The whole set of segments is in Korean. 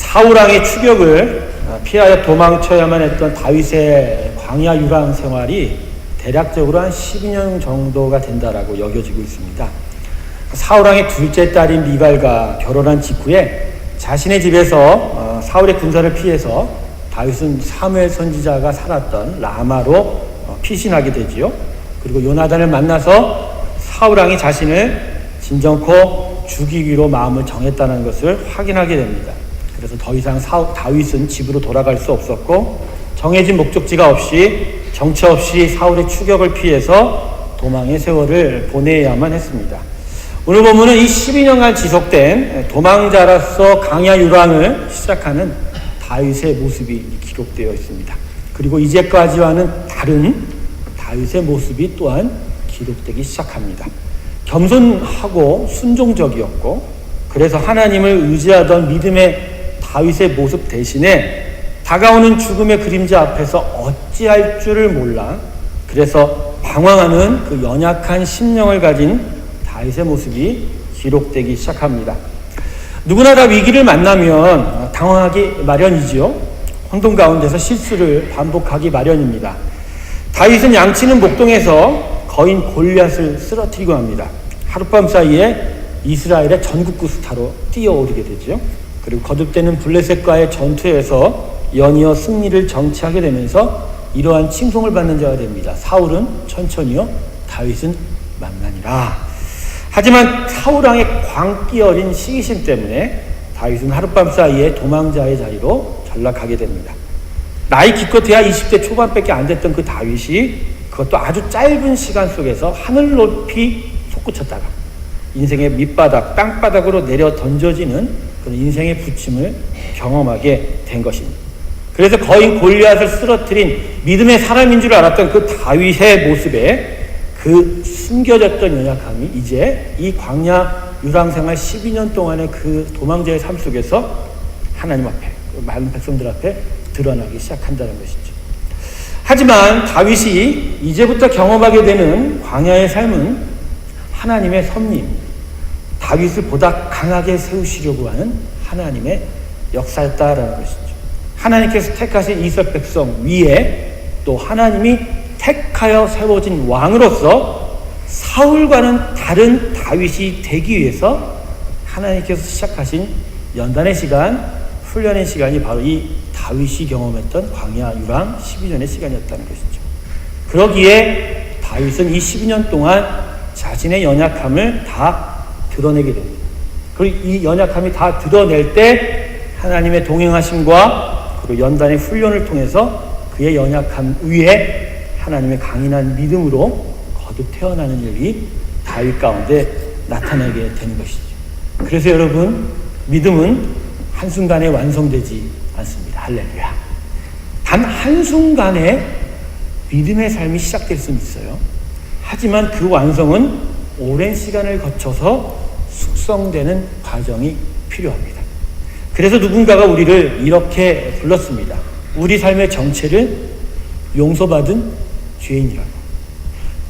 사울왕의 추격을 피하여 도망쳐야만 했던 다윗의 광야 유랑 생활이 대략적으로 한 12년 정도가 된다라고 여겨지고 있습니다. 사울왕의 둘째 딸인 미갈과 결혼한 직후에 자신의 집에서 사울의 군사를 피해서 다윗은 사무엘 선지자가 살았던 라마로 피신하게 되지요. 그리고 요나단을 만나서 사울왕이 자신을 진정코 죽이기로 마음을 정했다는 것을 확인하게 됩니다. 그래서 더 이상 다윗은 집으로 돌아갈 수 없었고 정해진 목적지가 없이 정처 없이 사울의 추격을 피해서 도망의 세월을 보내야만 했습니다. 오늘 본문은 이 12년간 지속된 도망자로서 광야 유랑을 시작하는 다윗의 모습이 기록되어 있습니다. 그리고 이제까지와는 다른 다윗의 모습이 또한 기록되기 시작합니다. 겸손하고 순종적이었고 그래서 하나님을 의지하던 믿음의 다윗의 모습 대신에 다가오는 죽음의 그림자 앞에서 어찌할 줄을 몰라 그래서 방황하는 그 연약한 심령을 가진 다윗의 모습이 기록되기 시작합니다. 누구나 다 위기를 만나면 당황하기 마련이지요. 혼돈 가운데서 실수를 반복하기 마련입니다. 다윗은 양치는 목동에서 거인 골리앗을 쓰러뜨리고 합니다. 하룻밤 사이에 이스라엘의 전국구 스타로 뛰어오르게 되죠. 그리고 거듭되는 블레셋과의 전투에서 연이어 승리를 정치하게 되면서 이러한 칭송을 받는 자가 됩니다. 사울은 천천히요, 다윗은 만만이라. 하지만 사울왕의 광기 어린 시기심 때문에 다윗은 하룻밤 사이에 도망자의 자리로 전락하게 됩니다. 나이 기껏해야 20대 초반밖에 안 됐던 그 다윗이 그것도 아주 짧은 시간 속에서 하늘 높이 솟구쳤다가 인생의 밑바닥, 땅바닥으로 내려 던져지는 그런 인생의 부침을 경험하게 된 것입니다. 그래서 거인 골리앗을 쓰러뜨린 믿음의 사람인 줄 알았던 그 다윗의 모습에 그 숨겨졌던 연약함이 이제 이 광야 유랑생활 12년 동안의 그 도망자의 삶 속에서 하나님 앞에, 많은 백성들 앞에 드러나기 시작한다는 것이죠. 하지만 다윗이 이제부터 경험하게 되는 광야의 삶은 하나님의 섭리, 다윗을 보다 강하게 세우시려고 하는 하나님의 역사였다라는 것이죠. 하나님께서 택하신 이스라엘 백성 위에 또 하나님이 택하여 세워진 왕으로서 사울과는 다른 다윗이 되기 위해서 하나님께서 시작하신 연단의 시간, 훈련의 시간이 바로 이 다윗이 경험했던 광야 유랑 12년의 시간이었다는 것이죠. 그러기에 다윗은 이 12년 동안 자신의 연약함을 다 드러내게 됩니다. 그리고 이 연약함이 다 드러낼 때 하나님의 동행하심과 그리고 연단의 훈련을 통해서 그의 연약함 위에 하나님의 강인한 믿음으로 거듭 태어나는 일이 다윗 가운데 나타나게 되는 것이죠. 그래서 여러분, 믿음은 한순간에 완성되지 않습니다. 할렐루야. 단 한순간에 믿음의 삶이 시작될 수는 있어요. 하지만 그 완성은 오랜 시간을 거쳐서 숙성되는 과정이 필요합니다. 그래서 누군가가 우리를 이렇게 불렀습니다. 우리 삶의 정체를 용서받은 죄인이라고.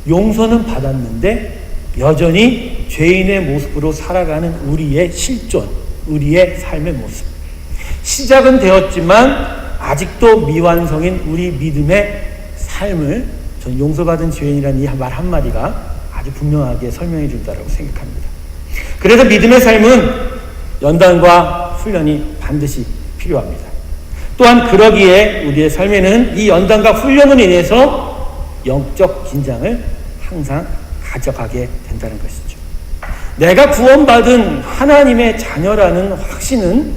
용서는 받았는데 여전히 죄인의 모습으로 살아가는 우리의 실존, 우리의 삶의 모습. 시작은 되었지만 아직도 미완성인 우리 믿음의 삶을 전 용서받은 죄인이라는 이 말 한마디가 아주 분명하게 설명해 준다고 생각합니다. 그래서 믿음의 삶은 연단과 훈련이 반드시 필요합니다. 또한 그러기에 우리의 삶에는 이 연단과 훈련으로 인해서 영적 긴장을 항상 가져가게 된다는 것이죠. 내가 구원받은 하나님의 자녀라는 확신은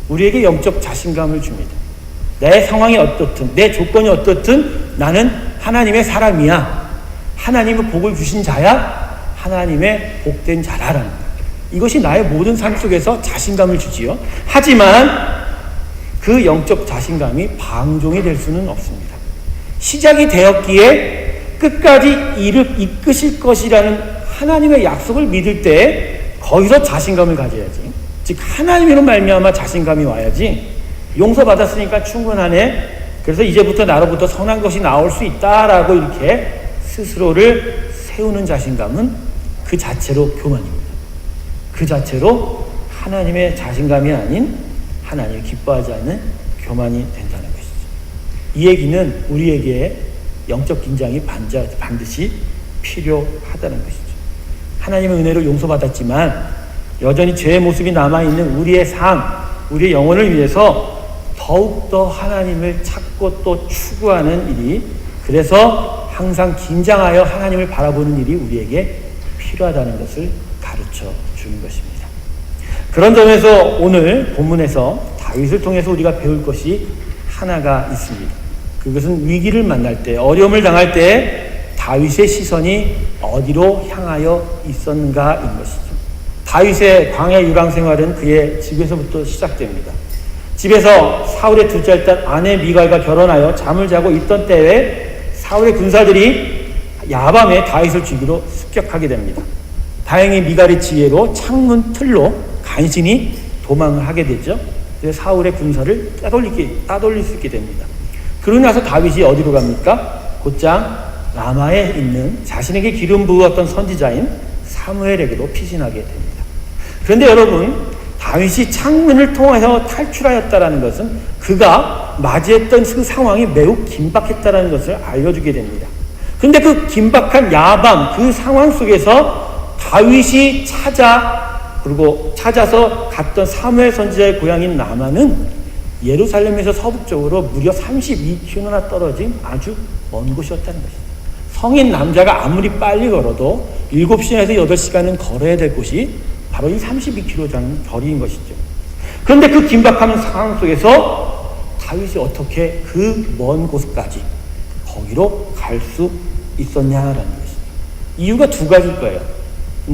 우리에게 영적 자신감을 줍니다. 내 상황이 어떻든 내 조건이 어떻든 나는 하나님의 사람이야. 하나님의 복을 주신 자야. 하나님의 복된 자라라는 것. 이것이 나의 모든 삶 속에서 자신감을 주지요. 하지만 그 영적 자신감이 방종이 될 수는 없습니다. 시작이 되었기에 끝까지 이를 이끄실 것이라는 하나님의 약속을 믿을 때 거기서 자신감을 가져야지. 즉 하나님으로 말미암아 자신감이 와야지. 용서받았으니까 충분하네. 그래서 이제부터 나로부터 선한 것이 나올 수 있다라고 이렇게 스스로를 세우는 자신감은 그 자체로 교만입니다. 그 자체로 하나님의 자신감이 아닌 하나님을 기뻐하지 않는 교만이 된다는 것이죠. 이 얘기는 우리에게 영적 긴장이 반드시 필요하다는 것이죠. 하나님의 은혜로 용서받았지만 여전히 죄의 모습이 남아있는 우리의 삶, 우리의 영혼을 위해서 더욱더 하나님을 찾고 또 추구하는 일이, 그래서 항상 긴장하여 하나님을 바라보는 일이 우리에게 필요하다는 것을 가르쳐 주는 것입니다. 그런 점에서 오늘 본문에서 다윗을 통해서 우리가 배울 것이 하나가 있습니다. 그것은 위기를 만날 때, 어려움을 당할 때 다윗의 시선이 어디로 향하여 있었는가인 것이죠. 다윗의 광야 유랑 생활은 그의 집에서부터 시작됩니다. 집에서 사울의 둘째 딸 아내 미갈과 결혼하여 잠을 자고 있던 때에 사울의 군사들이 야밤에 다윗을 죽이러 습격하게 됩니다. 다행히 미갈의 지혜로 창문 틀로 간신히 도망을 하게 되죠. 그래서 사울의 군사를 따돌릴 수 있게 됩니다. 그러고 나서 다윗이 어디로 갑니까? 곧장 라마에 있는 자신에게 기름 부었던 선지자인 사무엘에게로 피신하게 됩니다. 그런데 여러분, 다윗이 창문을 통해서 탈출하였다는 것은 그가 맞이했던 그 상황이 매우 긴박했다는 것을 알려주게 됩니다. 그런데 그 긴박한 야밤, 그 상황 속에서 다윗이 찾아서 갔던 사무엘 선지자의 고향인 라마는 예루살렘에서 서북쪽으로 무려 32km나 떨어진 아주 먼 곳이었다는 것입니다. 성인 남자가 아무리 빨리 걸어도 7시간에서 8시간은 걸어야 될 곳이 바로 이 32km 거리인 것이죠. 그런데 그 긴박한 상황 속에서 다윗이 어떻게 그 먼 곳까지 거기로 갈 수 있었냐라는 것입니다. 이유가 두 가지일 거예요.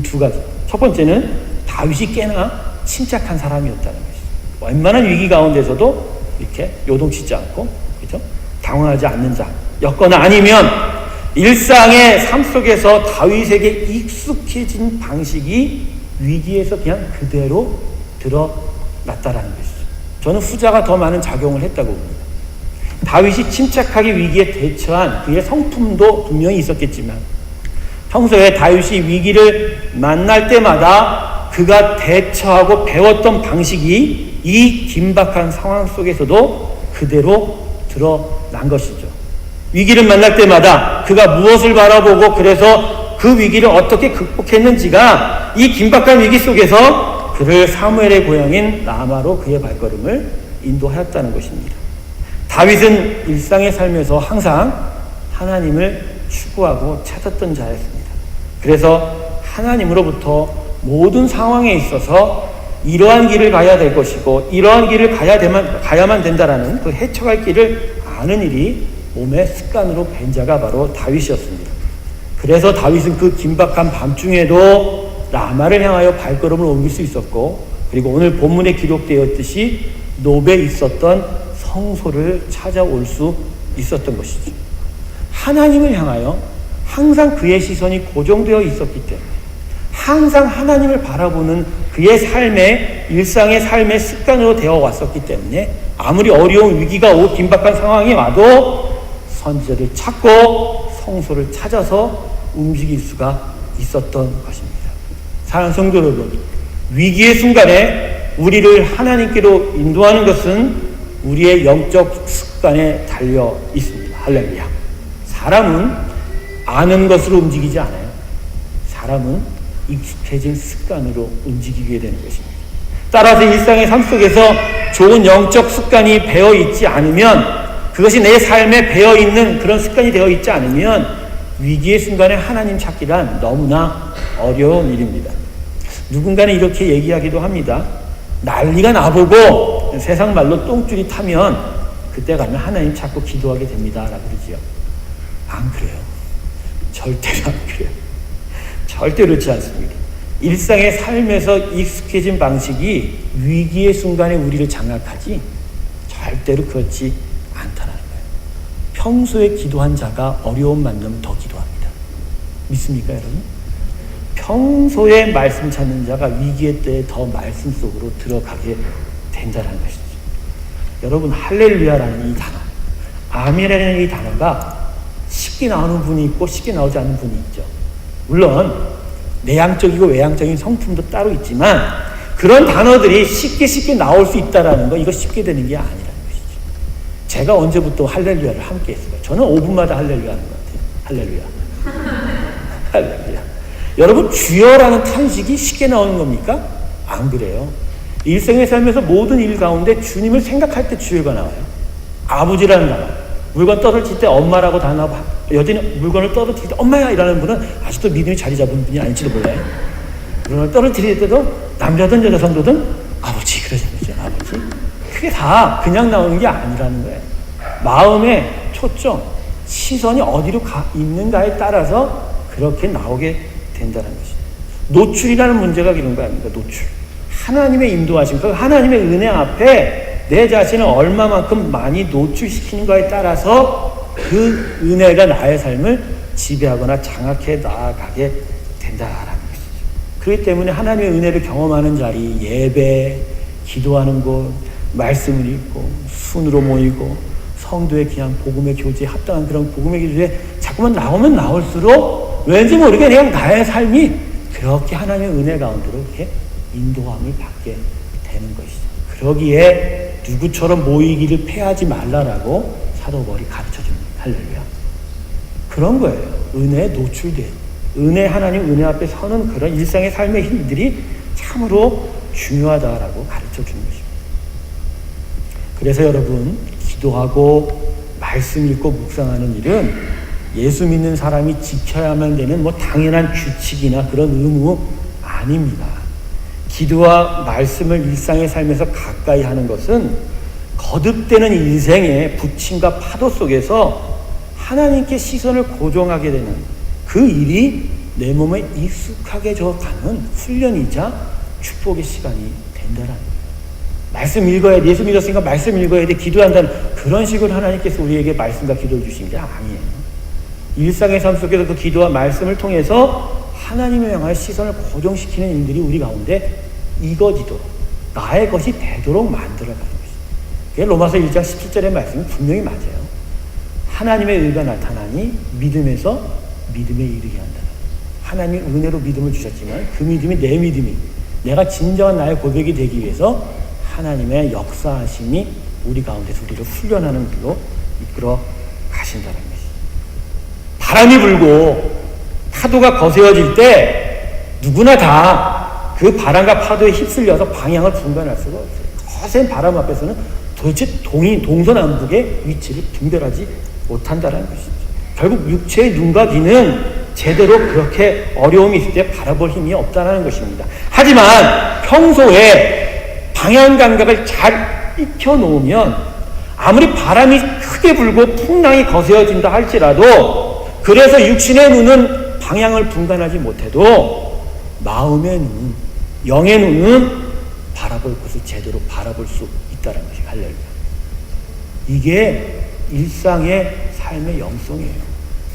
두 가지. 첫 번째는 다윗이 꽤나 침착한 사람이었다는 것이죠. 웬만한 위기 가운데서도 이렇게 요동치지 않고, 그렇죠? 당황하지 않는 자였거나, 아니면 일상의 삶 속에서 다윗에게 익숙해진 방식이 위기에서 그냥 그대로 드러났다라는 것이죠. 저는 후자가 더 많은 작용을 했다고 봅니다. 다윗이 침착하게 위기에 대처한 그의 성품도 분명히 있었겠지만, 평소에 다윗이 위기를 만날 때마다 그가 대처하고 배웠던 방식이 이 긴박한 상황 속에서도 그대로 드러난 것이죠. 위기를 만날 때마다 그가 무엇을 바라보고, 그래서 그 위기를 어떻게 극복했는지가 이 긴박한 위기 속에서 그를 사무엘의 고향인 라마로 그의 발걸음을 인도하였다는 것입니다. 다윗은 일상의 삶에서 항상 하나님을 추구하고 찾았던 자였습니다. 그래서 하나님으로부터 모든 상황에 있어서 이러한 길을 가야 될 것이고 이러한 길을 가야만 된다라는 그 헤쳐갈 길을 아는 일이 몸의 습관으로 밴 자가 바로 다윗이었습니다. 그래서 다윗은 그 긴박한 밤중에도 라마를 향하여 발걸음을 옮길 수 있었고, 그리고 오늘 본문에 기록되었듯이 노베에 있었던 성소를 찾아올 수 있었던 것이죠. 하나님을 향하여 항상 그의 시선이 고정되어 있었기 때문에, 항상 하나님을 바라보는 그의 일상의 삶의 습관으로 되어 왔었기 때문에, 아무리 어려운 위기가 오고 긴박한 상황이 와도 선지자를 찾고 성소를 찾아서 움직일 수가 있었던 것입니다. 사랑하는 성도 여러분, 위기의 순간에 우리를 하나님께로 인도하는 것은 우리의 영적 습관에 달려 있습니다. 할렐루야. 사람은 아는 것으로 움직이지 않아요. 사람은 익숙해진 습관으로 움직이게 되는 것입니다. 따라서 일상의 삶 속에서 좋은 영적 습관이 배어 있지 않으면, 그것이 내 삶에 배어있는 그런 습관이 되어 있지 않으면 위기의 순간에 하나님 찾기란 너무나 어려운 일입니다. 누군가는 이렇게 얘기하기도 합니다. 난리가 나보고 세상 말로 똥줄이 타면 그때 가면 하나님 찾고 기도하게 됩니다 라고 그러지요. 안 그래요. 절대로 안 그래요. 절대로 그렇지 않습니다. 일상의 삶에서 익숙해진 방식이 위기의 순간에 우리를 장악하지 절대로 그렇지 않다는 거예요. 평소에 기도한 자가 어려움 만나면 더 기도합니다. 믿습니까, 여러분? 평소에 말씀 찾는 자가 위기의 때에 더 말씀 속으로 들어가게 된다는 것이죠. 여러분, 할렐루야라는 이 단어, 아멘이라는 이 단어가 쉽게 나오는 분이 있고 쉽게 나오지 않는 분이 있죠. 물론 내향적이고 외향적인 성품도 따로 있지만 그런 단어들이 쉽게 나올 수 있다라는 거, 이거 쉽게 되는 게 아니라는 것이죠. 제가 언제부터 할렐루야를 함께 했어요? 저는 5분마다 할렐루야 하는 것 같아요. 할렐루야. 할렐루야. 여러분, 주여라는 탄식이 쉽게 나오는 겁니까? 안 그래요. 일생의 삶에서 모든 일 가운데 주님을 생각할 때 주여가 나와요. 아버지라는 단어. 물건 떨어질 때 엄마라고 단어, 여전히 물건을 떨어뜨릴 때 엄마야 이라는 분은 아직도 믿음이 자리 잡은 분이 아닐지도 몰라요. 물건을 떨어뜨릴 때도 남자든 여자 성도든 아버지 그러시는 거죠. 아버지. 그게 다 그냥 나오는 게 아니라는 거예요. 마음의 초점, 시선이 어디로 있는가에 따라서 그렇게 나오게 된다는 것이죠. 노출이라는 문제가 이런 거 아닙니까? 노출. 하나님의 인도하심, 그 하나님의 은혜 앞에 내 자신을 얼마만큼 많이 노출시키는가에 따라서 그 은혜가 나의 삶을 지배하거나 장악해 나아가게 된다라는 것이죠. 그렇기 때문에 하나님의 은혜를 경험하는 자리, 예배, 기도하는 곳, 말씀을 읽고 순으로 모이고 성도의 귀한 복음의 교제에 합당한 그런 복음의 교제에 자꾸만 나오면 나올수록 왠지 모르게 그냥 나의 삶이 그렇게 하나님의 은혜 가운데로 이렇게 인도함을 받게 되는 것이죠. 그러기에 누구처럼 모이기를 패하지 말라라고 사도 바울이 가르쳐줍니다. 할렐루야. 그런 거예요. 은혜에 노출된, 하나님 은혜 앞에 서는 그런 일상의 삶의 힘들이 참으로 중요하다라고 가르쳐주는 것입니다. 그래서 여러분, 기도하고 말씀 읽고 묵상하는 일은 예수 믿는 사람이 지켜야만 되는 당연한 규칙이나 그런 의무 아닙니다. 기도와 말씀을 일상의 삶에서 가까이 하는 것은 거듭되는 인생의 부침과 파도 속에서 하나님께 시선을 고정하게 되는 그 일이 내 몸에 익숙하게 가는 훈련이자 축복의 시간이 된다라는 거예요. 말씀 읽어야 돼. 예수 믿었으니까 말씀 읽어야 돼. 기도한다는 그런 식으로 하나님께서 우리에게 말씀과 기도를 주신 게 아니에요. 일상의 삶 속에서 그 기도와 말씀을 통해서 하나님을 향하여 시선을 고정시키는 일들이 우리 가운데 이거지도록 나의 것이 되도록 만들어가는 것입니다. 그게 로마서 1장 17절의 말씀이 분명히 맞아요. 하나님의 의가 나타나니 믿음에서 믿음에 이르게 한다. 하나님이 은혜로 믿음을 주셨지만 그 믿음이 내 믿음이 내가 진정한 나의 고백이 되기 위해서 하나님의 역사하심이 우리 가운데서 우리를 훈련하는 길로 이끌어 가신다는 것입니다. 바람이 불고 파도가 거세어질 때 누구나 다 그 바람과 파도에 휩쓸려서 방향을 분간할 수가 없어요. 거센 바람 앞에서는 도대체 동서남북의 위치를 분별하지 못한다는 것이죠. 결국 육체의 눈과 귀는 제대로 그렇게 어려움이 있을 때 바라볼 힘이 없다는 것입니다. 하지만 평소에 방향 감각을 잘 익혀놓으면 아무리 바람이 크게 불고 풍랑이 거세어진다 할지라도 그래서 육신의 눈은 방향을 분간하지 못해도 마음의 눈은 영의 눈은 바라볼 것을 제대로 바라볼 수 있다는 것이 할렐루야. 이게 일상의 삶의 영성이에요.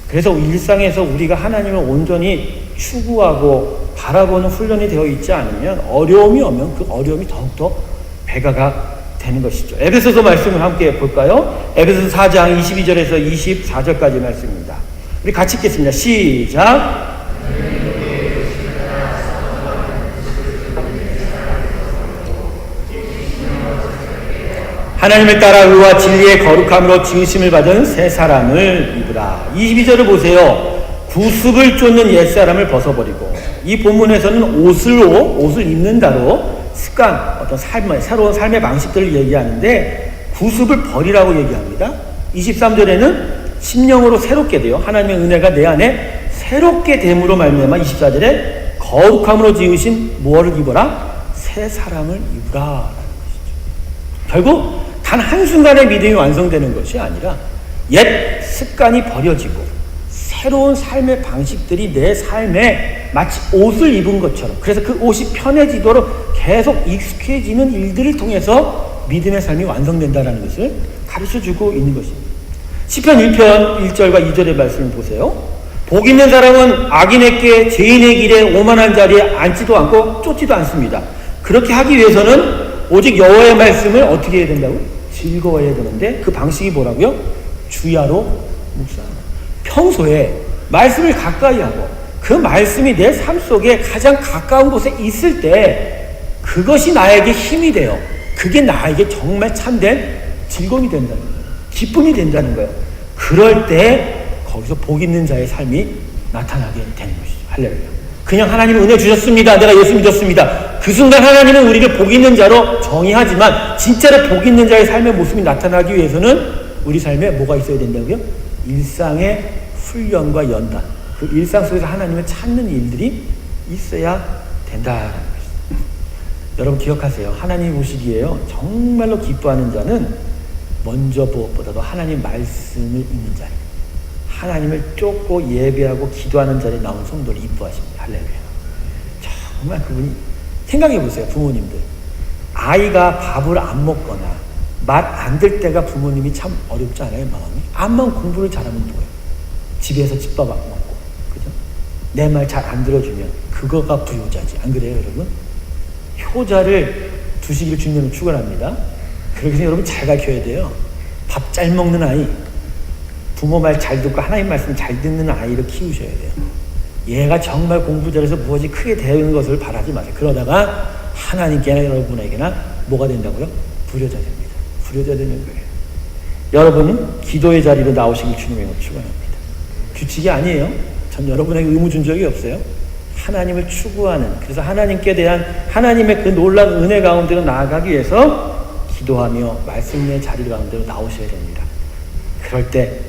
그래서 일상에서 우리가 하나님을 온전히 추구하고 바라보는 훈련이 되어 있지 않으면 어려움이 오면 그 어려움이 더욱더 배가가 되는 것이죠. 에베소서 말씀을 함께 볼까요? 에베소서 4장 22절에서 24절까지 말씀입니다. 우리 같이 읽겠습니다. 시작. 하나님을 따라 의와 진리의 거룩함으로 지으심을 받은 새 사람을 입으라. 22절을 보세요. 구습을 쫓는 옛사람을 벗어버리고, 이 본문에서는 옷을 입는다로 습관, 어떤 새로운 삶의 방식들을 얘기하는데 구습을 버리라고 얘기합니다. 23절에는 심령으로 새롭게 되어 하나님의 은혜가 내 안에 새롭게 됨으로 말미암아 24절에 거룩함으로 지으신 무엇을 입어라? 새 사람을 입으라 라는 것이죠. 결국 단 한순간에 믿음이 완성되는 것이 아니라 옛 습관이 버려지고 새로운 삶의 방식들이 내 삶에 마치 옷을 입은 것처럼, 그래서 그 옷이 편해지도록 계속 익숙해지는 일들을 통해서 믿음의 삶이 완성된다는 것을 가르쳐주고 있는 것입니다. 시편 1편 1절과 2절의 말씀을 보세요. 복 있는 사람은 악인에게 죄인의 길에 오만한 자리에 앉지도 않고 쫓지도 않습니다. 그렇게 하기 위해서는 오직 여호와의 말씀을 어떻게 해야 된다고요? 즐거워해야 되는데 그 방식이 뭐라고요? 주야로 묵상하는. 평소에 말씀을 가까이 하고 그 말씀이 내 삶 속에 가장 가까운 곳에 있을 때 그것이 나에게 힘이 돼요. 그게 나에게 정말 참된 즐거움이 된다는 거예요. 기쁨이 된다는 거예요. 그럴 때 거기서 복 있는 자의 삶이 나타나게 되는 것이죠. 할렐루야. 그냥 하나님 은혜 주셨습니다. 내가 예수 믿었습니다. 그 순간 하나님은 우리를 복 있는 자로 정의하지만 진짜로 복 있는 자의 삶의 모습이 나타나기 위해서는 우리 삶에 뭐가 있어야 된다고요? 일상의 훈련과 연단. 그 일상 속에서 하나님을 찾는 일들이 있어야 된다는 것입니다. 여러분 기억하세요. 하나님 보시기에요. 정말로 기뻐하는 자는 먼저 무엇보다도 하나님 말씀을 읽는 자예요. 하나님을 쫓고 예배하고 기도하는 자리에 나온 성도를 이뻐하십니다. 할렐루야. 정말 그분이 생각해 보세요. 부모님들. 아이가 밥을 안 먹거나 말 안 들 때가 부모님이 참 어렵지 않아요? 마음이. 암만 공부를 잘하면 뭐예요? 집에서 집밥 안 먹고. 그죠? 내 말 잘 안 들어주면 그거가 불효자지. 안 그래요, 여러분? 효자를 두시기를 주님은 축원합니다. 그렇게 해서 여러분 잘 가르쳐야 돼요. 밥 잘 먹는 아이, 부모 말 잘 듣고 하나님 말씀 잘 듣는 아이를 키우셔야 돼요. 얘가 정말 공부 잘해서 무엇이 크게 되는 것을 바라지 마세요. 그러다가 하나님께나 여러분에게나 뭐가 된다고요? 불효자 됩니다. 불효자 되는 거예요. 여러분 기도의 자리로 나오시길 주님의 축원합니다. 규칙이 아니에요. 전 여러분에게 의무 준 적이 없어요. 하나님을 추구하는, 그래서 하나님께 대한 하나님의 그 놀라운 은혜 가운데로 나아가기 위해서 기도하며 말씀의 자리 가운데로 나오셔야 됩니다. 그럴 때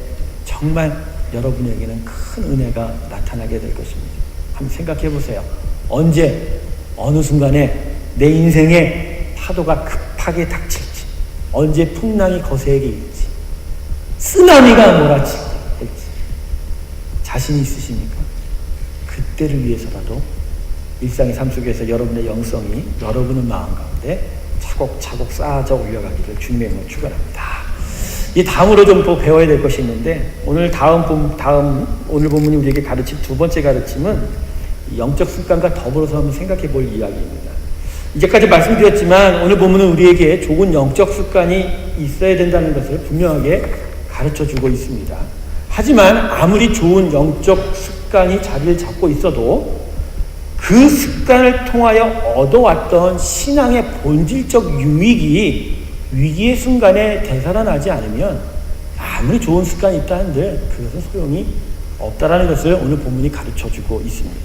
정말 여러분에게는 큰 은혜가 나타나게 될 것입니다. 한번 생각해 보세요. 언제 어느 순간에 내 인생에 파도가 급하게 닥칠지, 언제 풍랑이 거세게 일지, 쓰나미가 몰아칠지 자신이 있으십니까? 그때를 위해서라도 일상의 삶 속에서 여러분의 영성이 여러분의 마음 가운데 차곡차곡 쌓아져 올려가기를 주님의 이름으로 축원합니다. 이 다음으로 좀 더 배워야 될 것이 있는데, 오늘 오늘 본문이 우리에게 가르칠 두 번째 가르침은 영적 습관과 더불어서 한번 생각해 볼 이야기입니다. 이제까지 말씀드렸지만 오늘 본문은 우리에게 좋은 영적 습관이 있어야 된다는 것을 분명하게 가르쳐 주고 있습니다. 하지만 아무리 좋은 영적 습관이 자리를 잡고 있어도 그 습관을 통하여 얻어왔던 신앙의 본질적 유익이 위기의 순간에 되살아나지 않으면 아무리 좋은 습관이 있다 한들 그것은 소용이 없다라는 것을 오늘 본문이 가르쳐주고 있습니다.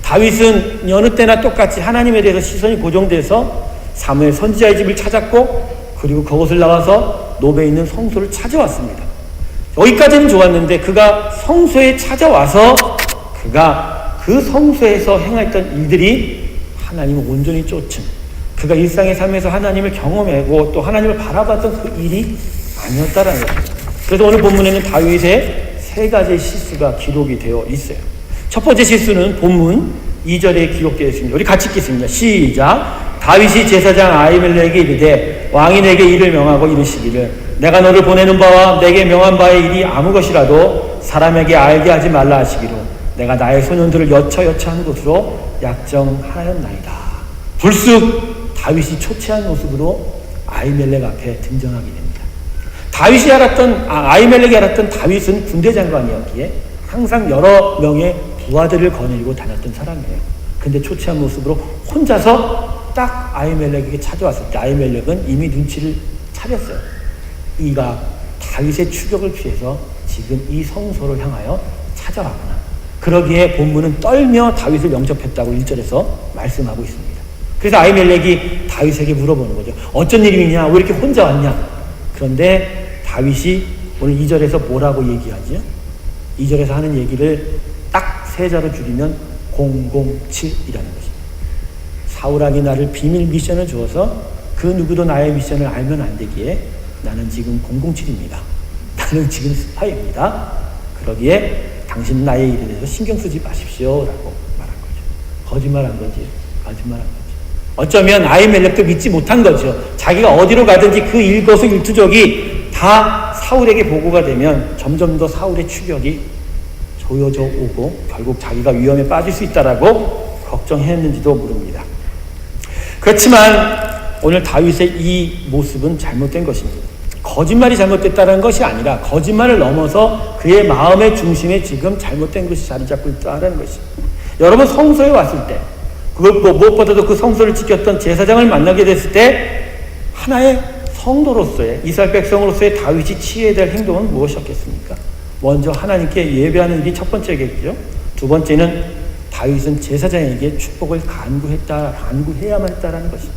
다윗은 여느 때나 똑같이 하나님에 대해서 시선이 고정돼서 사무엘 선지자의 집을 찾았고, 그리고 그것을 나와서 노베에 있는 성소를 찾아왔습니다. 여기까지는 좋았는데 그가 성소에 찾아와서 그가 그 성소에서 행했던 일들이 하나님을 온전히 쫓은, 그가 일상의 삶에서 하나님을 경험하고 또 하나님을 바라봤던 그 일이 아니었다라는 거예요. 그래서 오늘 본문에는 다윗의 세 가지의 실수가 기록이 되어 있어요. 첫 번째 실수는 본문 2절에 기록되어 있습니다. 우리 같이 읽겠습니다. 시작. 다윗이 제사장 아히멜렉에게 이르되 왕이 내게 이를 명하고 이르시기를 내가 너를 보내는 바와 내게 명한 바의 일이 아무 것이라도 사람에게 알게 하지 말라 하시기로 내가 나의 소년들을 여차여차한 곳으로 약정하였나이다. 불쑥 다윗이 초췌한 모습으로 아히멜렉 앞에 등장하게 됩니다. 아히멜렉이 알았던 다윗은 군대 장관이었기에 항상 여러 명의 부하들을 거느리고 다녔던 사람이에요. 근데 초췌한 모습으로 혼자서 딱 아히멜렉에게 찾아왔을 때 아히멜렉은 이미 눈치를 차렸어요. 이가 다윗의 추격을 피해서 지금 이 성소를 향하여 찾아왔구나. 그러기에 본문은 떨며 다윗을 영접했다고 1절에서 말씀하고 있습니다. 그래서 아히멜렉이 다윗에게 물어보는 거죠. 어쩐 일이냐? 왜 이렇게 혼자 왔냐? 그런데 다윗이 오늘 2절에서 뭐라고 얘기하죠? 2절에서 하는 얘기를 딱 세 자로 줄이면 007이라는 것입니다. 사울왕이 나를 비밀 미션을 주어서 그 누구도 나의 미션을 알면 안 되기에 나는 지금 007입니다. 나는 지금 스파이입니다. 그러기에 당신은 나의 일에 대해서 신경 쓰지 마십시오 라고 말한 거죠. 거짓말한 거지. 어쩌면 아히멜렉도 믿지 못한 거죠. 자기가 어디로 가든지 그 일거수일투족이 다 사울에게 보고가 되면 점점 더 사울의 추격이 조여져 오고 결국 자기가 위험에 빠질 수 있다라고 걱정했는지도 모릅니다. 그렇지만 오늘 다윗의 이 모습은 잘못된 것입니다. 거짓말이 잘못됐다는 것이 아니라 거짓말을 넘어서 그의 마음의 중심에 지금 잘못된 것이 자리 잡고 있다는 것입니다. 여러분 성소에 왔을 때 그 무엇보다도 그 성소를 지켰던 제사장을 만나게 됐을 때 하나의 성도로서의, 이스라엘 백성으로서의 다윗이 취해야 될 행동은 무엇이었겠습니까? 먼저 하나님께 예배하는 일이 첫 번째겠죠. 두 번째는 다윗은 제사장에게 축복을 간구해야만 했다라는 것이죠.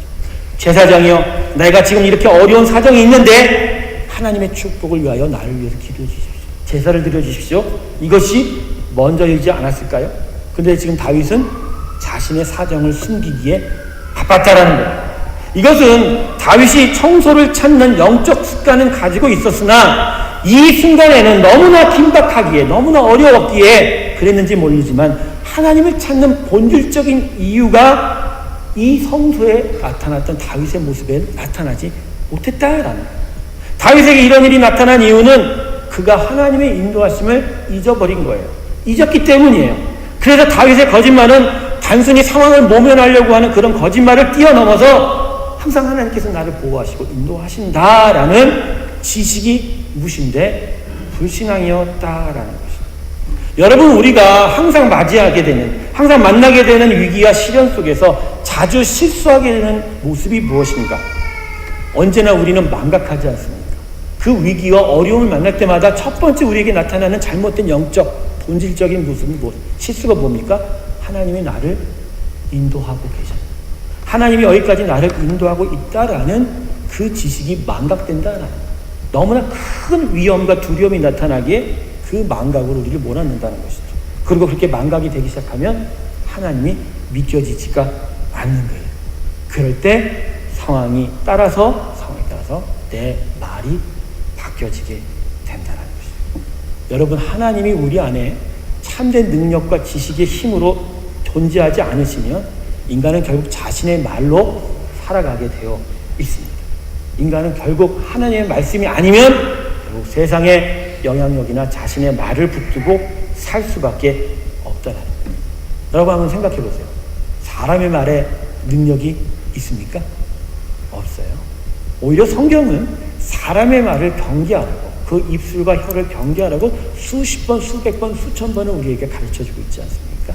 제사장이여, 내가 지금 이렇게 어려운 사정이 있는데 하나님의 축복을 위하여 나를 위해서 기도해 주십시오. 제사를 드려 주십시오. 이것이 먼저이지 않았을까요? 근데 지금 다윗은 자신의 사정을 숨기기에 바빴다라는 거예요. 이것은 다윗이 청소를 찾는 영적 습관은 가지고 있었으나 이 순간에는 너무나 긴박하기에, 너무나 어려웠기에 그랬는지 모르지만 하나님을 찾는 본질적인 이유가 이 성소에 나타났던 다윗의 모습에 나타나지 못했다라는 거예요. 다윗에게 이런 일이 나타난 이유는 그가 하나님의 인도하심을 잊어버린 거예요. 잊었기 때문이에요. 그래서 다윗의 거짓말은 단순히 상황을 모면하려고 하는 그런 거짓말을 뛰어넘어서 항상 하나님께서 나를 보호하시고 인도하신다라는 지식이 무신데 불신앙이었다라는 것입니다. 여러분, 우리가 항상 맞이하게 되는, 항상 만나게 되는 위기와 시련 속에서 자주 실수하게 되는 모습이 무엇인가? 언제나 우리는 망각하지 않습니까? 그 위기와 어려움을 만날 때마다 첫 번째 우리에게 나타나는 잘못된 영적, 본질적인 모습은 실수가 뭡니까? 하나님이 나를 인도하고 계셔. 하나님이 여기까지 나를 인도하고 있다라는 그 지식이 망각된다라는, 너무나 큰 위험과 두려움이 나타나기에 그 망각으로 우리를 몰아넣는다는 것이죠. 그리고 그렇게 망각이 되기 시작하면 하나님이 믿겨지지가 않는 거예요. 그럴 때 상황에 따라서 내 말이 바뀌어지게 된다는 것이죠. 여러분, 하나님이 우리 안에 참된 능력과 지식의 힘으로 존재하지 않으시면 인간은 결국 자신의 말로 살아가게 되어 있습니다. 인간은 결국 하나님의 말씀이 아니면 결국 세상의 영향력이나 자신의 말을 붙들고 살 수밖에 없다는 거예요. 여러분, 한번 생각해 보세요. 사람의 말에 능력이 있습니까? 없어요. 오히려 성경은 사람의 말을 경계하라고, 그 입술과 혀를 경계하라고 수십 번, 수백 번, 수천 번을 우리에게 가르쳐주고 있지 않습니까?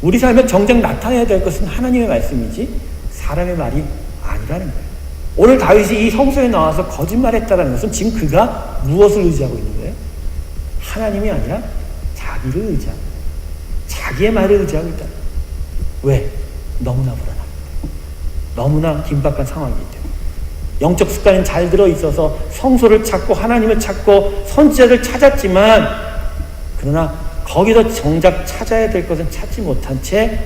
우리 삶에 정작 나타내야 될 것은 하나님의 말씀이지 사람의 말이 아니라는 거예요. 오늘 다윗이 이 성소에 나와서 거짓말했다는 것은 지금 그가 무엇을 의지하고 있는 거예요? 하나님이 아니라 자기를 의지하는 거예요. 자기의 말을 의지하고 있다. 왜? 너무나 불안합니다. 너무나 긴박한 상황이기 때문에. 영적 습관은 잘 들어있어서 성소를 찾고 하나님을 찾고 선지자를 찾았지만, 그러나 거기서 정작 찾아야 될 것은 찾지 못한 채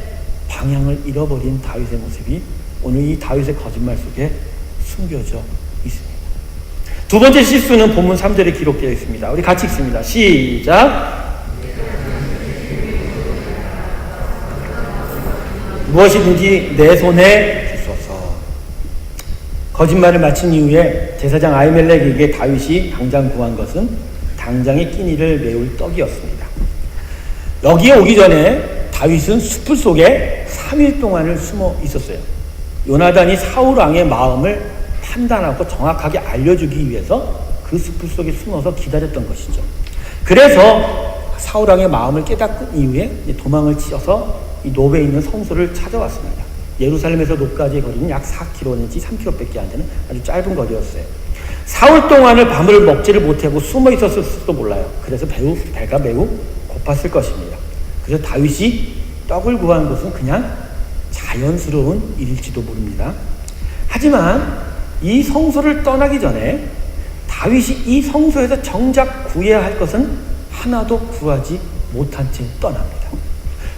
방향을 잃어버린 다윗의 모습이 오늘 이 다윗의 거짓말 속에 숨겨져 있습니다. 두 번째 실수는 본문 3절에 기록되어 있습니다. 우리 같이 읽습니다. 시작. 무엇이든지 내 손에 주소서. 거짓말을 마친 이후에 제사장 아히멜렉에게 다윗이 당장 구한 것은 당장의 끼니를 메울 떡이었습니다. 여기에 오기 전에 다윗은 숲을 속에 3일 동안을 숨어 있었어요. 요나단이 사울 왕의 마음을 판단하고 정확하게 알려주기 위해서 그 숲을 속에 숨어서 기다렸던 것이죠. 그래서 사울 왕의 마음을 깨닫은 이후에 도망을 치어서 이 노베에 있는 성소를 찾아왔습니다. 예루살렘에서 노까지의 거리는 약 4km 내지 3km밖에 안 되는 아주 짧은 거리였어요. 사흘 동안을 밤을 먹지를 못하고 숨어 있었을지도 몰라요. 그래서 배가 매우 고팠을 것입니다. 그래서 다윗이 떡을 구한 것은 그냥 자연스러운 일일지도 모릅니다. 하지만 이 성소를 떠나기 전에 다윗이 이 성소에서 정작 구해야 할 것은 하나도 구하지 못한 채 떠납니다.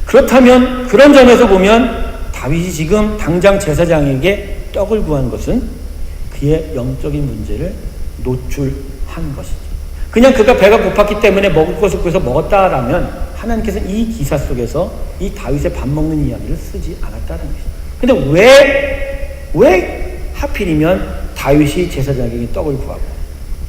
그렇다면 그런 점에서 보면 다윗이 지금 당장 제사장에게 떡을 구한 것은 그의 영적인 문제를 노출한 것이죠. 그냥 그가 배가 고팠기 때문에 먹을 것을 구해서 먹었다라면 하나님께서는 이 기사 속에서 이 다윗의 밥 먹는 이야기를 쓰지 않았다는 것이죠. 근데 왜 하필이면 다윗이 제사장에게 떡을 구하고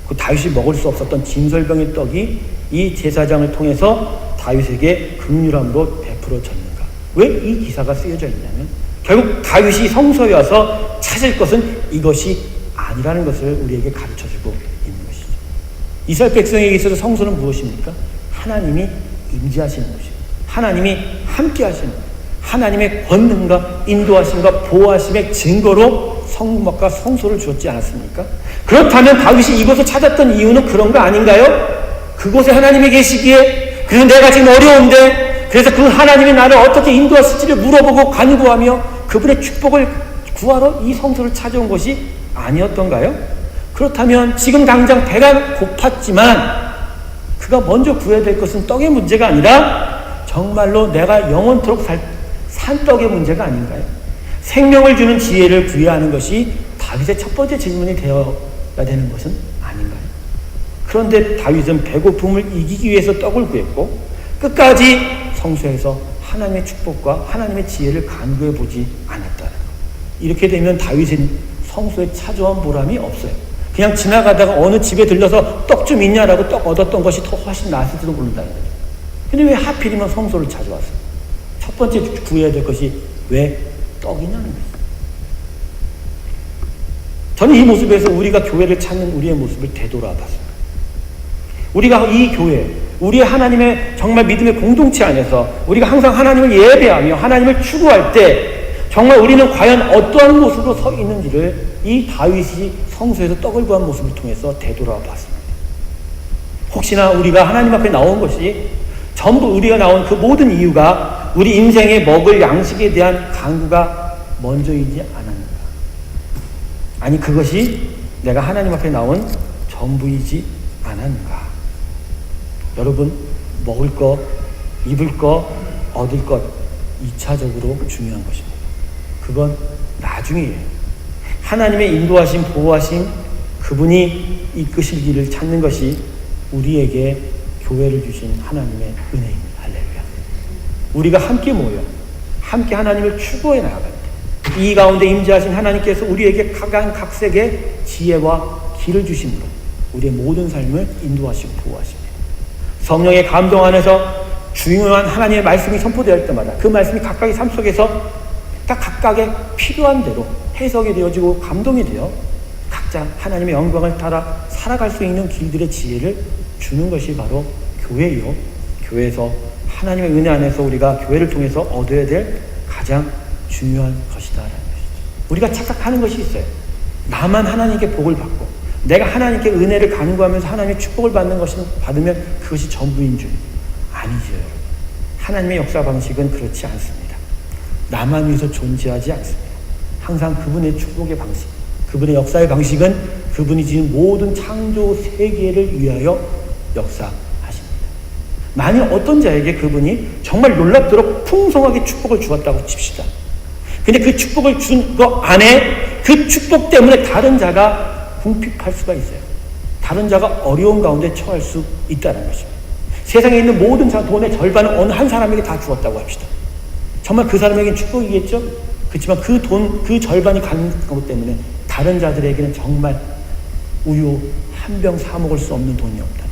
그 다윗이 먹을 수 없었던 진설병의 떡이 이 제사장을 통해서 다윗에게 긍휼함으로 베풀어졌는가? 왜 이 기사가 쓰여져 있냐면 결국 다윗이 성소에 와서 찾을 것은 이것이 아니라는 것을 우리에게 가르쳐주고 있는 것이죠. 이스라엘 백성에게 있어서 성소는 무엇입니까? 하나님이 임재하시는 곳이에요. 하나님이 함께 하시는 곳. 하나님의 권능과 인도하심과 보호하심의 증거로 성막과 성소를 주었지 않았습니까? 그렇다면 다윗이 이곳을 찾았던 이유는 그런 거 아닌가요? 그곳에 하나님이 계시기에, 그래서 내가 지금 어려운데, 그래서 그 하나님이 나를 어떻게 인도하실지를 물어보고 간구하며 그분의 축복을 구하러 이 성소를 찾아온 것이 아니었던가요? 그렇다면 지금 당장 배가 고팠지만 그가 먼저 구해야 될 것은 떡의 문제가 아니라 정말로 내가 영원토록 산 떡의 문제가 아닌가요? 생명을 주는 지혜를 구해야 하는 것이 다윗의 첫 번째 질문이 되어야 되는 것은 아닌가요? 그런데 다윗은 배고픔을 이기기 위해서 떡을 구했고 끝까지 성소에서 하나님의 축복과 하나님의 지혜를 간구해 보지 않았다는 것. 이렇게 되면 다윗은 성소에 찾아온 보람이 없어요. 그냥 지나가다가 어느 집에 들러서 떡 좀 있냐라고 떡 얻었던 것이 더 훨씬 나았을지도 모른다는 거죠. 근데 왜 하필이면 성소를 찾아왔어요? 첫 번째 구해야 될 것이 왜 떡이냐는 거예요. 저는 이 모습에서 우리가 교회를 찾는 우리의 모습을 되돌아봤습니다. 우리가 이 교회, 우리의 하나님의 정말 믿음의 공동체 안에서 우리가 항상 하나님을 예배하며 하나님을 추구할 때 정말 우리는 과연 어떠한 모습으로 서 있는지를 이 다윗이 성소에서 떡을 구한 모습을 통해서 되돌아봤습니다. 혹시나 우리가 하나님 앞에 나온 것이 전부 우리가 나온 그 모든 이유가 우리 인생에 먹을 양식에 대한 간구가 먼저이지 않았는가? 아니 그것이 내가 하나님 앞에 나온 전부이지 않았는가? 여러분, 먹을 것, 입을 것, 얻을 것 2차적으로 중요한 것입니다. 그건 나중이에요. 하나님의 인도하심, 보호하심, 그분이 이끄실 길을 찾는 것이 우리에게 교회를 주신 하나님의 은혜입니다. 할렐루야. 우리가 함께 모여 함께 하나님을 추구해 나아갈 때 이 가운데 임재하신 하나님께서 우리에게 각각색의 지혜와 길을 주심으로 우리의 모든 삶을 인도하시고 보호하십니다. 성령의 감동 안에서 중요한 하나님의 말씀이 선포될 때마다 그 말씀이 각각의 삶 속에서 딱 각각의 필요한 대로 해석이 되어지고 감동이 되어 각자 하나님의 영광을 따라 살아갈 수 있는 길들의 지혜를 주는 것이 바로 교회이요. 교회에서 하나님의 은혜 안에서 우리가 교회를 통해서 얻어야 될 가장 중요한 것이다라는 것이죠. 우리가 착각하는 것이 있어요. 나만 하나님께 복을 받고 내가 하나님께 은혜를 간구하면서 하나님의 축복을 받으면 그것이 전부인 줄. 아니죠, 여러분. 하나님의 역사 방식은 그렇지 않습니다. 나만 위해서 존재하지 않습니다. 항상 그분의 축복의 방식, 그분의 역사의 방식은 그분이 지은 모든 창조 세계를 위하여 역사하십니다. 만일 어떤 자에게 그분이 정말 놀랍도록 풍성하게 축복을 주었다고 칩시다. 근데 그 축복을 준 거 안에 그 축복 때문에 다른 자가 궁핍할 수가 있어요. 다른 자가 어려운 가운데 처할 수 있다는 것입니다. 세상에 있는 모든 돈의 절반은 어느 한 사람에게 다 주었다고 합시다. 정말 그 사람에게는 축복이겠죠? 그렇지만 그 절반이 가는 것 때문에 다른 자들에게는 정말 우유 한 병 사 먹을 수 없는 돈이 없다.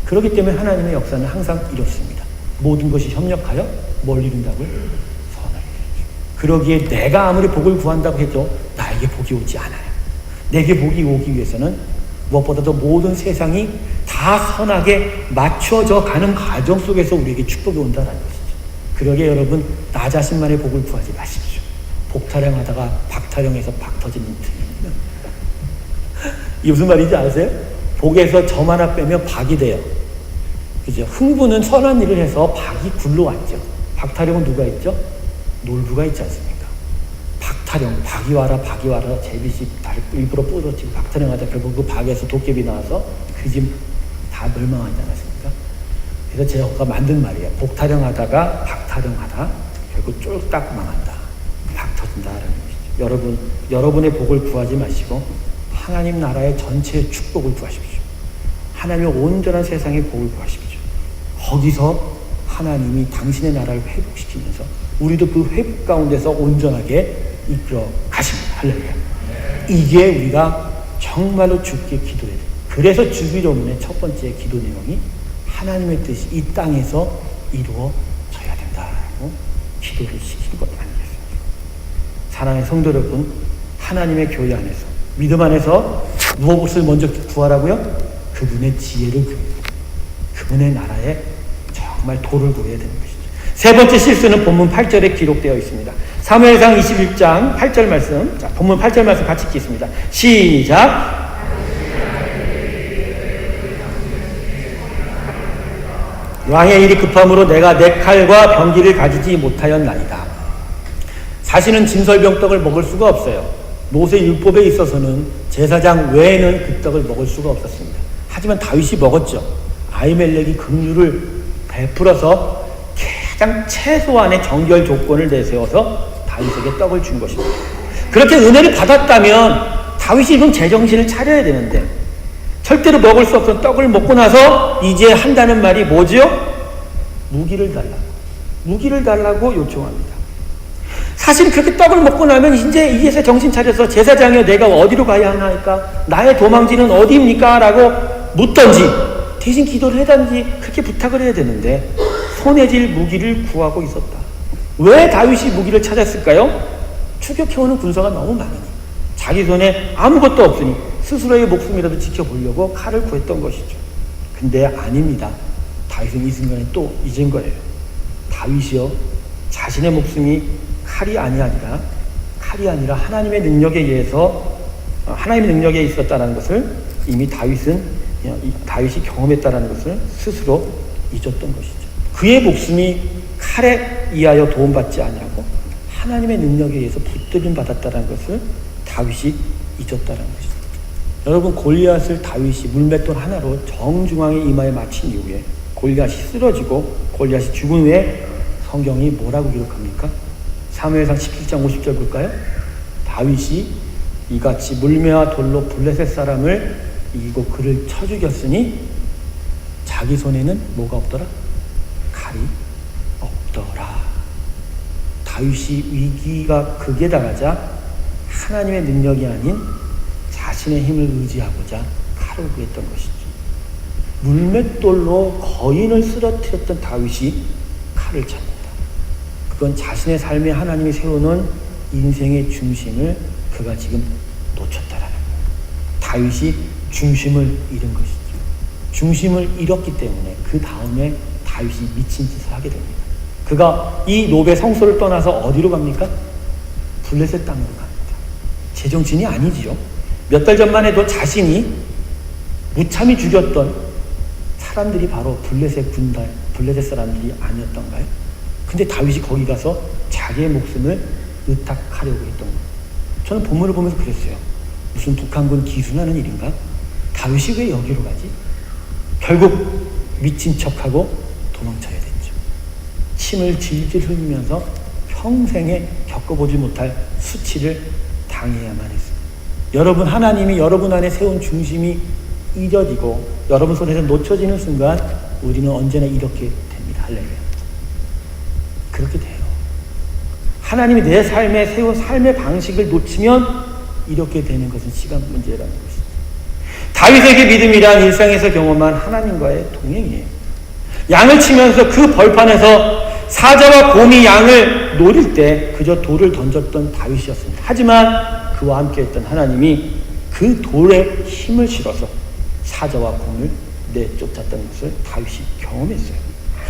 그렇기 때문에 하나님의 역사는 항상 이렇습니다. 모든 것이 협력하여 뭘 이룬다고요? 선을 이루죠. 그러기에 내가 아무리 복을 구한다고 해도 나에게 복이 오지 않아요. 내게 복이 오기 위해서는 무엇보다도 모든 세상이 다 선하게 맞춰져 가는 과정 속에서 우리에게 축복이 온다는 것이죠. 그러기에 여러분, 나 자신만의 복을 구하지 마십시오. 복타령하다가 박타령에서 박 터지는 틈입니다. 이게 무슨 말인지 아세요? 복에서 점 하나 빼면 박이 돼요. 그죠? 흥부는 선한 일을 해서 박이 굴러왔죠. 박타령은 누가 있죠? 놀부가 있지 않습니까? 박타령, 박이 와라, 박이 와라, 제비씨 다리 일부러 부러지고 박타령하다 결국 그 박에서 도깨비 나와서 그 집 다 멸망하지 않았습니까? 그래서 제가 만든 말이에요. 복타령하다가 박타령하다 결국 쫄딱 망한다. 박 터진다라는 것이죠. 여러분, 여러분의 복을 구하지 마시고 하나님 나라의 전체의 축복을 구하십시오. 하나님의 온전한 세상의 복을 구하십시오. 거기서 하나님이 당신의 나라를 회복시키면서 우리도 그 회복 가운데서 온전하게 이끌어 가십니다. 할렐루야. 이게 우리가 정말로 주께 기도해야 돼요. 그래서 주기도문의 첫 번째 기도 내용이 하나님의 뜻이 이 땅에서 이루어져야 된다라고 기도를 시킨 것 아니겠습니까? 사랑하는 성도 여러분, 하나님의 교회 안에서 믿음 안에서 무엇을 먼저 구하라고요? 그분의 지혜를 구해요. 그분의 나라에 정말 도를 구해야 되는 것이죠. 세 번째 실수는 본문 8절에 기록되어 있습니다. 사무엘상 21장 8절 말씀, 자, 본문 8절 말씀 같이 읽겠습니다. 시작. 왕의 일이 급함으로 내가 내 칼과 병기를 가지지 못하였나이다. 사실은 진설병떡을 먹을 수가 없어요. 모세율법에 있어서는 제사장 외에는 그 떡을 먹을 수가 없었습니다. 하지만 다윗이 먹었죠. 아히멜렉이 긍휼을 베풀어서 가장 최소한의 정결 조건을 내세워서 다윗에게 떡을 준 것입니다. 그렇게 은혜를 받았다면 다윗이 좀 제정신을 차려야 되는데 절대로 먹을 수 없던 떡을 먹고 나서 이제 한다는 말이 뭐죠? 무기를 달라고 요청합니다. 사실 그렇게 떡을 먹고 나면 이제서 정신 차려서 제사장이여 내가 어디로 가야 하나이까? 나의 도망지는 어디입니까? 라고 묻던지 대신 기도를 해단지 그렇게 부탁을 해야 되는데 손에 쥘 무기를 구하고 있었다. 왜 다윗이 무기를 찾았을까요? 추격해오는 군사가 너무 많으니 자기 손에 아무것도 없으니 스스로의 목숨이라도 지켜보려고 칼을 구했던 것이죠. 근데 아닙니다. 다윗은 이 순간에 또 잊은 거예요. 다윗이요, 자신의 목숨이 칼이 아니라 하나님의 능력에 의해서 하나님의 능력에 있었다는 것을 이미 다윗이 경험했다는 것을 스스로 잊었던 것이죠. 그의 목숨이 칼에 의하여 도움받지 아니하고 하나님의 능력에 의해서 붙들림 받았다는 것을 다윗이 잊었다는 것이죠. 여러분, 골리앗을 다윗이 물맷돌 하나로 정중앙의 이마에 맞힌 이후에 골리앗이 쓰러지고 골리앗이 죽은 후에 성경이 뭐라고 기록합니까? 사무엘상 17장 50절 볼까요? 다윗이 이같이 물매와 돌로 블레셋 사람을 이기고 그를 쳐 죽였으니 자기 손에는 뭐가 없더라? 칼이 없더라. 다윗이 위기가 극에 달하자 하나님의 능력이 아닌 자신의 힘을 의지하고자 칼을 구했던 것이죠. 물맷돌로 거인을 쓰러뜨렸던 다윗이 칼을 찾는다. 그건 자신의 삶에 하나님이 세워놓은 인생의 중심을 그가 지금 놓쳤다라는 거예요. 다윗이 중심을 잃은 것이죠. 중심을 잃었기 때문에 그 다음에 다윗이 미친 짓을 하게 됩니다. 그가 이 노베 성소를 떠나서 어디로 갑니까? 블레셋 땅으로 갑니다. 제정신이 아니지요. 몇 달 전만 해도 자신이 무참히 죽였던 사람들이 바로 블레셋 사람들이 아니었던가요? 근데 다윗이 거기 가서 자기의 목숨을 의탁하려고 했던 거예요. 저는 본문을 보면서 그랬어요. 무슨 북한군 기순하는 일인가? 다윗이 왜 여기로 가지? 결국 미친 척하고 도망쳐야 됐죠. 침을 질질 흘리면서 평생에 겪어보지 못할 수치를 당해야만 했습니다. 여러분, 하나님이 여러분 안에 세운 중심이 잊어지고 여러분 손에서 놓쳐지는 순간 우리는 언제나 이렇게 됩니다. 할렐루야. 그렇게 돼요. 하나님이 내 삶에 세운 삶의 방식을 놓치면 이렇게 되는 것은 시간 문제라는 것이죠. 다윗에게 믿음이란 일상에서 경험한 하나님과의 동행이에요. 양을 치면서 그 벌판에서 사자와 곰이 양을 노릴 때 그저 돌을 던졌던 다윗이었습니다. 하지만 그와 함께했던 하나님이 그 돌에 힘을 실어서 사자와 곰을 내쫓았던 것을 다윗이 경험했어요.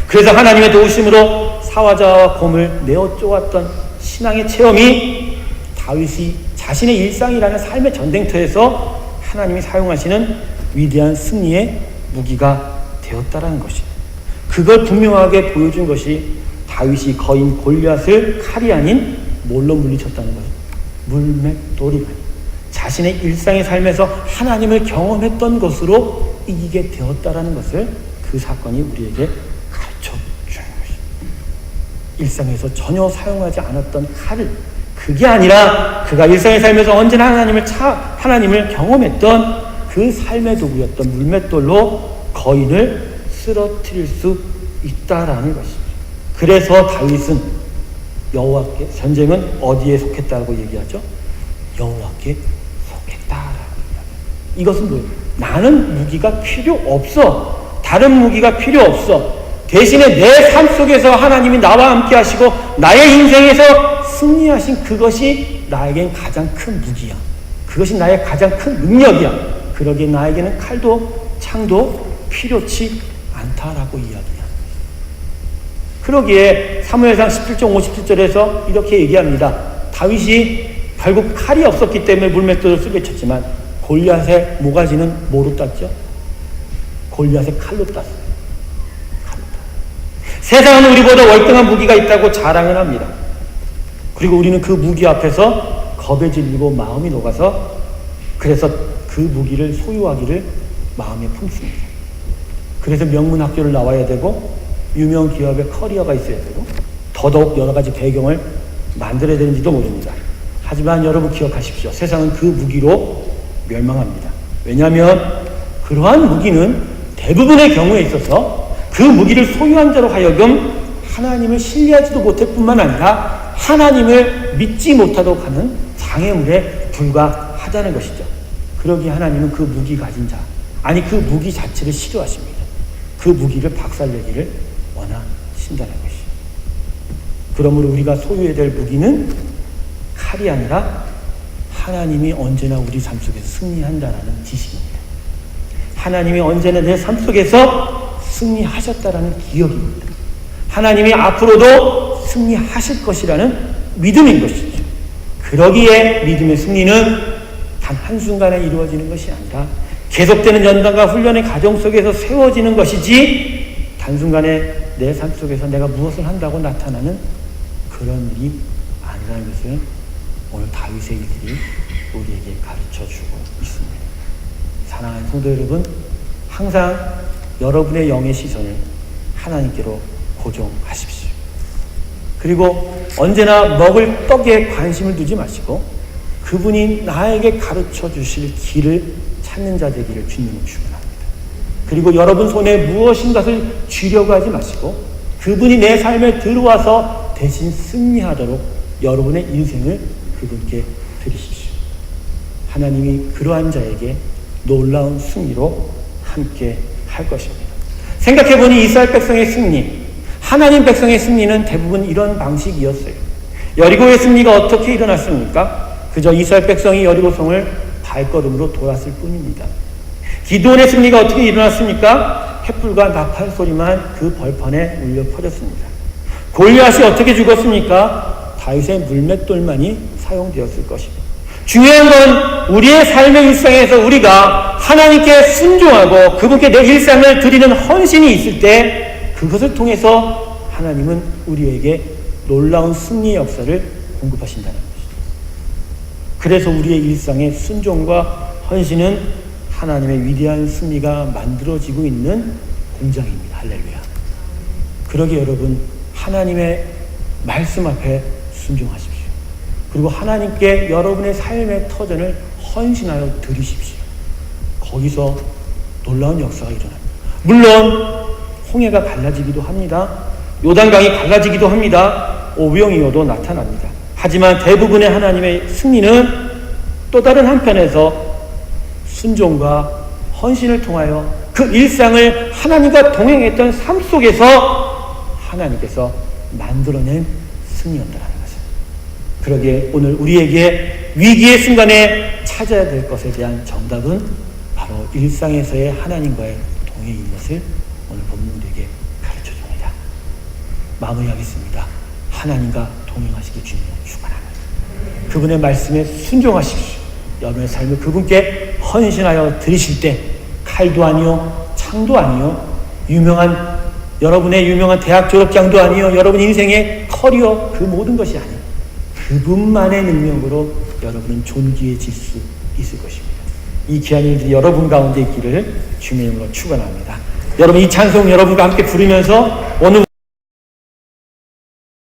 그래서 하나님의 도우심으로 사자와 곰을 내어 쫓았던 신앙의 체험이 다윗이 자신의 일상이라는 삶의 전쟁터에서 하나님이 사용하시는 위대한 승리의 무기가 되었다라는 것이, 그걸 분명하게 보여준 것이 다윗이 거인 골리앗을 칼이 아닌 뭘로 물리쳤다는 거죠. 물맷돌이 자신의 일상의 삶에서 하나님을 경험했던 것으로 이기게 되었다라는 것을 그 사건이 우리에게 가르쳐 주는 것입니다. 일상에서 전혀 사용하지 않았던 칼을, 그게 아니라 그가 일상의 삶에서 언제나 하나님을 경험했던 그 삶의 도구였던 물맷돌로 거인을 쓰러뜨릴 수 있다라는 것입니다. 그래서 다윗은 여호와께, 전쟁은 어디에 속했다고 얘기하죠? 여호와께 속했다라고 얘기합니다. 이것은 뭐예요? 나는 무기가 필요 없어. 다른 무기가 필요 없어. 대신에 내 삶 속에서 하나님이 나와 함께 하시고 나의 인생에서 승리하신 그것이 나에겐 가장 큰 무기야. 그것이 나의 가장 큰 능력이야. 그러기에 나에게는 칼도 창도 필요치 않다라고 이야기합니다. 그러기에 사무엘상 17장 57절에서 이렇게 얘기합니다. 다윗이 결국 칼이 없었기 때문에 물맷돌을 쓰게 쳤지만 골리앗의 모가지는 뭐로 땄죠? 골리앗의 칼로 땄어요. 세상은 우리보다 월등한 무기가 있다고 자랑을 합니다. 그리고 우리는 그 무기 앞에서 겁에 질리고 마음이 녹아서 그래서 그 무기를 소유하기를 마음에 품습니다. 그래서 명문학교를 나와야 되고 유명 기업의 커리어가 있어야 되고 더더욱 여러 가지 배경을 만들어야 되는지도 모릅니다. 하지만 여러분 기억하십시오. 세상은 그 무기로 멸망합니다. 왜냐하면 그러한 무기는 대부분의 경우에 있어서 그 무기를 소유한 자로 하여금 하나님을 신뢰하지도 못할 뿐만 아니라 하나님을 믿지 못하도록 하는 장애물에 불과하다는 것이죠. 그러기에 하나님은 그 무기 가진 자, 아니 그 무기 자체를 싫어하십니다. 그 무기를 박살내기를 원하신다는 것이죠. 그러므로 우리가 소유해야 될 무기는 칼이 아니라 하나님이 언제나 우리 삶 속에서 승리한다는 지식입니다. 하나님이 언제나 내 삶 속에서 승리하셨다라는 기억입니다. 하나님이 앞으로도 승리하실 것이라는 믿음인 것이죠. 그러기에 믿음의 승리는 단 한순간에 이루어지는 것이 아니라 계속되는 연단과 훈련의 과정 속에서 세워지는 것이지 단순간에 내 삶 속에서 내가 무엇을 한다고 나타나는 그런 일이 아니라는 것을 오늘 다윗의 일들이 우리에게 가르쳐주고 있습니다. 사랑하는 성도 여러분, 항상 여러분의 영의 시선을 하나님께로 고정하십시오. 그리고 언제나 먹을 떡에 관심을 두지 마시고 그분이 나에게 가르쳐 주실 길을 찾는 자 되기를 주님은 축원합니다. 그리고 여러분 손에 무엇인가를 쥐려고 하지 마시고 그분이 내 삶에 들어와서 대신 승리하도록 여러분의 인생을 그분께 드리십시오. 하나님이 그러한 자에게 놀라운 승리로 함께 할 것입니다. 생각해보니 이스라엘 백성의 승리, 하나님 백성의 승리는 대부분 이런 방식이었어요. 여리고의 승리가 어떻게 일어났습니까? 그저 이스라엘 백성이 여리고성을 발걸음으로 돌았을 뿐입니다. 기드온의 승리가 어떻게 일어났습니까? 횃불과 나팔 소리만 그 벌판에 울려 퍼졌습니다. 골리앗이 어떻게 죽었습니까? 다윗의 물맷돌만이 사용되었을 것입니다. 중요한 건 우리의 삶의 일상에서 우리가 하나님께 순종하고 그분께 내 일상을 드리는 헌신이 있을 때 그것을 통해서 하나님은 우리에게 놀라운 승리의 역사를 공급하신다는 것이죠. 그래서 우리의 일상의 순종과 헌신은 하나님의 위대한 승리가 만들어지고 있는 공장입니다. 할렐루야. 그러기에 여러분 하나님의 말씀 앞에 순종하십시오. 그리고 하나님께 여러분의 삶의 터전을 헌신하여 드리십시오. 거기서 놀라운 역사가 일어납니다. 물론 홍해가 갈라지기도 합니다. 요단강이 갈라지기도 합니다. 오병이어도 나타납니다. 하지만 대부분의 하나님의 승리는 또 다른 한편에서 순종과 헌신을 통하여 그 일상을 하나님과 동행했던 삶 속에서 하나님께서 만들어낸 승리였다는 것입니다. 그러기에 오늘 우리에게 위기의 순간에 찾아야 될 것에 대한 정답은 바로 일상에서의 하나님과의 동행인 것을 오늘 본문 우리에게 가르쳐줍니다. 마무리하겠습니다. 하나님과 동행하시기 주님을 축원합니다. 그분의 말씀에 순종하십시오. 여러분의 삶을 그분께 헌신하여 드리실 때 칼도 아니요 창도 아니요 여러분의 유명한 대학 졸업장도 아니요 여러분 인생의 커리어 그 모든 것이 아니요 그분만의 능력으로 여러분은 존귀해질 수 있을 것입니다. 이 귀한 일들이 여러분 가운데 있기를 주님의 이름으로 축원합니다. 여러분 이 찬송 여러분과 함께 부르면서 오늘